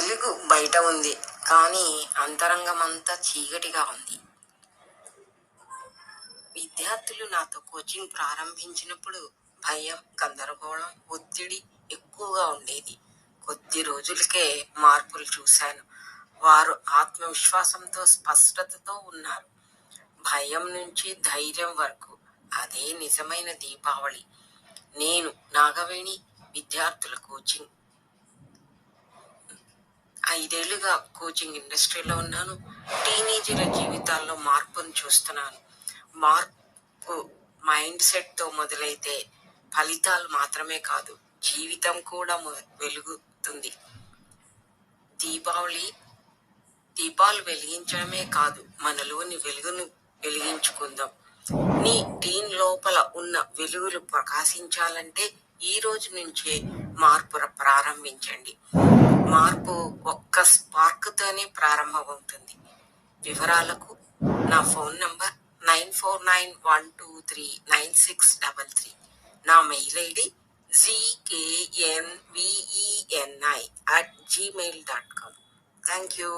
వెలుగు బయట ఉంది, కానీ అంతరంగమంతా చీకటిగా ఉంది. విద్యార్థులు నాతో కోచింగ్ ప్రారంభించినప్పుడు భయం, గందరగోళం, ఒత్తిడి ఎక్కువగా ఉండేది. కొద్ది రోజులకే మార్పులు చూశాను. వారు ఆత్మవిశ్వాసంతో, స్పష్టతతో ఉన్నారు. భయం నుంచి ధైర్యం వరకు అదే నిజమైన దీపావళి. నేను నాగవేణి, విద్యార్థుల కోచింగ్ 5 ఏళ్లుగా కోచింగ్ ఇండస్ట్రీలో ఉన్నాను. టీనేజీల జీవితాల్లో మార్పును చూస్తున్నాను. మార్పు మైండ్ సెట్తో మొదలైతే ఫలితాలు మాత్రమే కాదు, జీవితం కూడా వెలుగుతుంది. దీపాలు వెలిగించడమే కాదు, మనలోని వెలుగును వెలిగించుకుందాం. నీ టీన్ లోపల ఉన్న వెలుగులు ప్రకాశించాలంటే ఈ రోజు నుంచే మార్పు ప్రారంభించండి. మార్పు ఒక్క స్పార్క్తోనే ప్రారంభమవుతుంది. వివరాలకు నా ఫోన్ నంబర్ 9491239633. నా mail ID zknveni@gmail.com. Thank you.